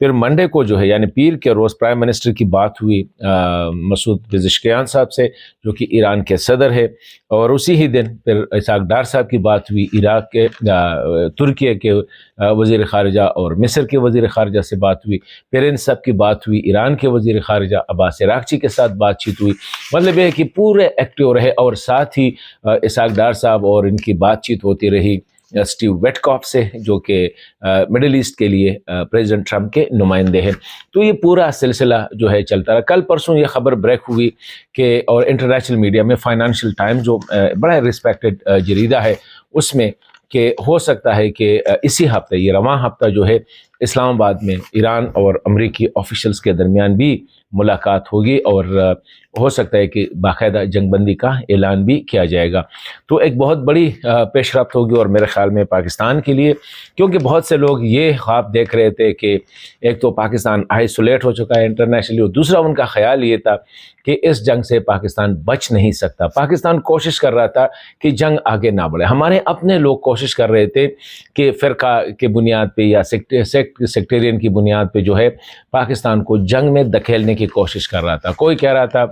پھر منڈے کو جو ہے یعنی پیر کے روز پرائم منسٹر کی بات ہوئی مسعود پزشکیان صاحب سے جو کہ ایران کے صدر ہے، اور اسی ہی دن پھر اسحاق ڈار صاحب کی بات ہوئی عراق کے ترکیہ کے وزیر خارجہ اور مصر کے وزیر خارجہ سے بات ہوئی، پھر ان سب کی بات ہوئی ایران کے وزیر خارجہ عباس عراقچی کے ساتھ بات چیت ہوئی۔ مطلب یہ ہے کہ پورے ایکٹیو رہے، اور ساتھ ہی اسحاق ڈار صاحب اور ان کی بات چیت ہوتی رہی اسٹیو ویٹکاف سے جو کہ مڈل ایسٹ کے لیے پریزیڈنٹ ٹرمپ کے نمائندے ہیں۔ تو یہ پورا سلسلہ جو ہے چلتا رہا۔ کل پرسوں یہ خبر بریک ہوئی کہ اور انٹرنیشنل میڈیا میں فائنانشیل ٹائمز جو بڑا ریسپیکٹڈ جریدہ ہے اس میں کہ ہو سکتا ہے کہ اسی ہفتے یہ رواں ہفتہ جو ہے اسلام آباد میں ایران اور امریکی آفیشلز کے درمیان بھی ملاقات ہوگی، اور ہو سکتا ہے کہ باقاعدہ جنگ بندی کا اعلان بھی کیا جائے گا۔ تو ایک بہت بڑی پیش رفت ہوگی، اور میرے خیال میں پاکستان کے لیے، کیونکہ بہت سے لوگ یہ خواب دیکھ رہے تھے کہ ایک تو پاکستان آئسولیٹ ہو چکا ہے انٹرنیشنلی، اور دوسرا ان کا خیال یہ تھا کہ اس جنگ سے پاکستان بچ نہیں سکتا۔ پاکستان کوشش کر رہا تھا کہ جنگ آگے نہ بڑھے، ہمارے اپنے لوگ کوشش کر رہے تھے کہ فرقہ کے بنیاد پہ یا سیکٹرین کی بنیاد پہ جو ہے پاکستان کو جنگ میں دھکیلنے کی کوشش کر رہا تھا۔ کوئی کہہ رہا تھا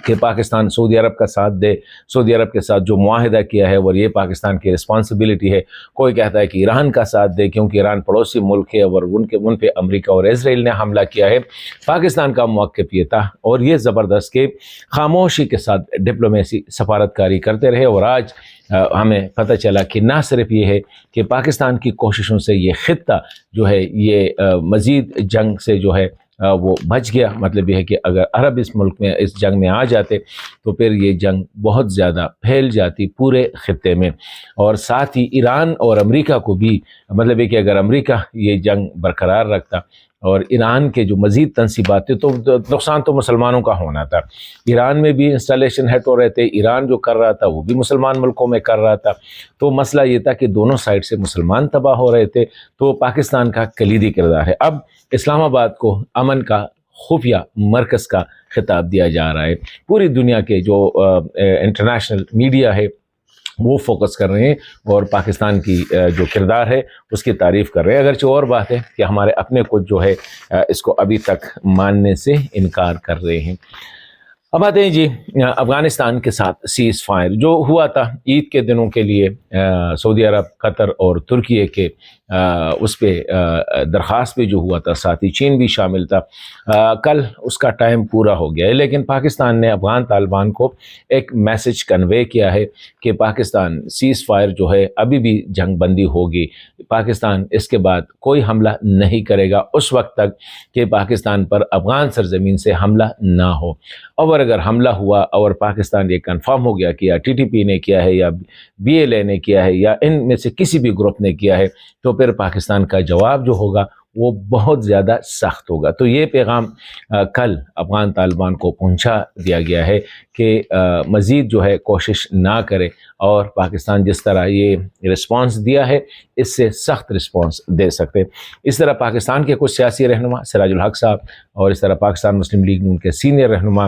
کہ پاکستان سعودی عرب کا ساتھ دے، سعودی عرب کے ساتھ جو معاہدہ کیا ہے اور یہ پاکستان کی رسپانسبلٹی ہے۔ کوئی کہتا ہے کہ ایران کا ساتھ دے کیونکہ ایران پڑوسی ملک ہے اور ان پہ امریکہ اور اسرائیل نے حملہ کیا ہے۔ پاکستان کا موقف یہ تھا، اور یہ زبردست کہ خاموشی کے ساتھ ڈپلومیسی سفارتکاری کرتے رہے، اور آج ہمیں پتہ چلا کہ نہ صرف یہ ہے کہ پاکستان کی کوششوں سے یہ خطہ جو ہے یہ مزید جنگ سے جو ہے وہ بچ گیا۔ مطلب یہ ہے کہ اگر عرب اس ملک میں اس جنگ میں آ جاتے تو پھر یہ جنگ بہت زیادہ پھیل جاتی پورے خطے میں، اور ساتھ ہی ایران اور امریکہ کو بھی، مطلب یہ کہ اگر امریکہ یہ جنگ برقرار رکھتا اور ایران کے جو مزید تنصیبات تھے تو نقصان تو مسلمانوں کا ہونا تھا۔ ایران میں بھی انسٹالیشن ہٹ ہو رہے تھے، ایران جو کر رہا تھا وہ بھی مسلمان ملکوں میں کر رہا تھا، تو مسئلہ یہ تھا کہ دونوں سائڈ سے مسلمان تباہ ہو رہے تھے۔ تو پاکستان کا کلیدی کردار ہے۔ اب اسلام آباد کو امن کا خفیہ مرکز کا خطاب دیا جا رہا ہے۔ پوری دنیا کے جو انٹرنیشنل میڈیا ہے وہ فوکس کر رہے ہیں اور پاکستان کی جو کردار ہے اس کی تعریف کر رہے ہیں، اگرچہ اور بات ہے کہ ہمارے اپنے کچھ جو ہے اس کو ابھی تک ماننے سے انکار کر رہے ہیں۔ اب آتے ہیں جی افغانستان کے ساتھ سیز فائر جو ہوا تھا عید کے دنوں کے لیے، سعودی عرب، قطر اور ترکیے کے اس پہ درخواست پہ جو ہوا تھا، ساتھ ہی چین بھی شامل تھا۔ کل اس کا ٹائم پورا ہو گیا ہے، لیکن پاکستان نے افغان طالبان کو ایک میسج کنوے کیا ہے کہ پاکستان سیز فائر جو ہے ابھی بھی جنگ بندی ہوگی، پاکستان اس کے بعد کوئی حملہ نہیں کرے گا اس وقت تک کہ پاکستان پر افغان سرزمین سے حملہ نہ ہو، اور اگر حملہ ہوا اور پاکستان یہ کنفرم ہو گیا کہ یا ٹی ٹی پی نے کیا ہے یا بی ایل اے نے کیا ہے یا ان میں سے کسی بھی گروپ نے کیا ہے، تو پھر پاکستان کا جواب جو ہوگا وہ بہت زیادہ سخت ہوگا۔ تو یہ پیغام کل افغان طالبان کو پہنچا دیا گیا ہے کہ مزید جو ہے کوشش نہ کرے، اور پاکستان جس طرح یہ رسپانس دیا ہے اس سے سخت رسپانس دے سکتے۔ اس طرح پاکستان کے کچھ سیاسی رہنما سراج الحق صاحب اور اس طرح پاکستان مسلم لیگ نون کے سینئر رہنما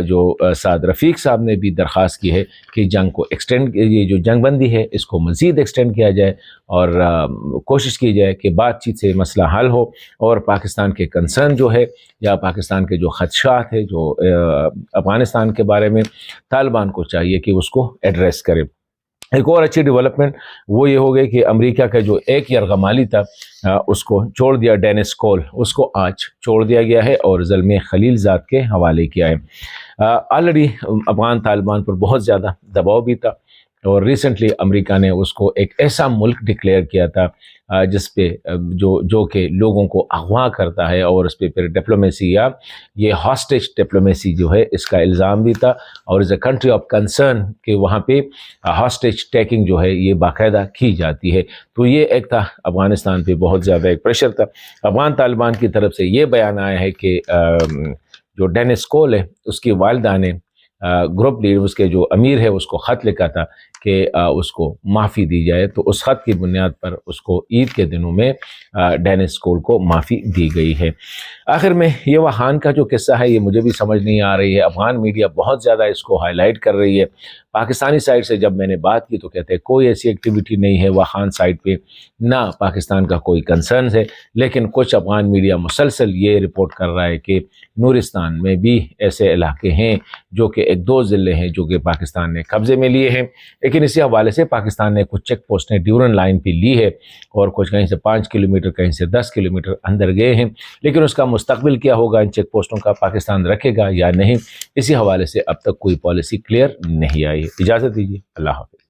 جو سعد رفیق صاحب نے بھی درخواست کی ہے کہ جنگ کو ایکسٹینڈ، یہ جو جنگ بندی ہے اس کو مزید ایکسٹینڈ کیا جائے اور کوشش کی جائے کہ بات چیت سے مسئلہ حل ہو، اور پاکستان کے کنسرن جو ہے یا پاکستان کے جو خدشات ہے جو افغانستان کے بارے میں، طالبان کو چاہیے کہ اس کو ایڈریس کرے۔ ایک اور اچھی ڈیولپمنٹ وہ یہ ہو گئی کہ امریکہ کا جو ایک یرغمالی تھا اس کو چھوڑ دیا، ڈینس کول، اس کو آج چھوڑ دیا گیا ہے اور زلمے خلیل زاد کے حوالے کیا ہے۔ آلریڈی افغان طالبان پر بہت زیادہ دباؤ بھی تھا، اور ریسنٹلی امریکہ نے اس کو ایک ایسا ملک ڈکلیئر کیا تھا جس پہ جو کہ لوگوں کو اغوا کرتا ہے، اور اس پہ پھر ڈپلومیسی یا یہ ہاسٹیج ڈپلومیسی جو ہے اس کا الزام بھی تھا، اور از اے کنٹری آف کنسرن کہ وہاں پہ ہاسٹیج ٹیکنگ جو ہے یہ باقاعدہ کی جاتی ہے۔ تو یہ ایک تھا افغانستان پہ بہت زیادہ ایک پریشر تھا۔ افغان طالبان کی طرف سے یہ بیان آیا ہے کہ جو ڈینس کول ہے اس کی والدہ نے گروپ لیڈر، اس کے جو امیر ہے، اس کو خط لکھا تھا کہ اس کو معافی دی جائے، تو اس خط کی بنیاد پر اس کو عید کے دنوں میں ڈینس کول کو معافی دی گئی ہے۔ آخر میں یہ وہان کا جو قصہ ہے یہ مجھے بھی سمجھ نہیں آ رہی ہے، افغان میڈیا بہت زیادہ اس کو ہائی لائٹ کر رہی ہے، پاکستانی سائٹ سے جب میں نے بات کی تو کہتے ہیں کوئی ایسی ایکٹیویٹی نہیں ہے واخان سائٹ پہ، نہ پاکستان کا کوئی کنسرنز ہے، لیکن کچھ افغان میڈیا مسلسل یہ رپورٹ کر رہا ہے کہ نورستان میں بھی ایسے علاقے ہیں جو کہ ایک دو ضلع ہیں جو کہ پاکستان نے قبضے میں لیے ہیں، لیکن اسی حوالے سے پاکستان نے کچھ چیک پوسٹیں ڈیورن لائن پہ لی ہے اور کچھ کہیں سے 5 کلومیٹر کہیں سے 10 کلومیٹر اندر گئے ہیں، لیکن اس کا مستقبل کیا ہوگا، ان چیک پوسٹوں کا پاکستان رکھے گا یا نہیں، اسی حوالے سے اب تک کوئی پالیسی کلیئر نہیں آئی ہے۔ اجازت دیجیے، اللہ حافظ۔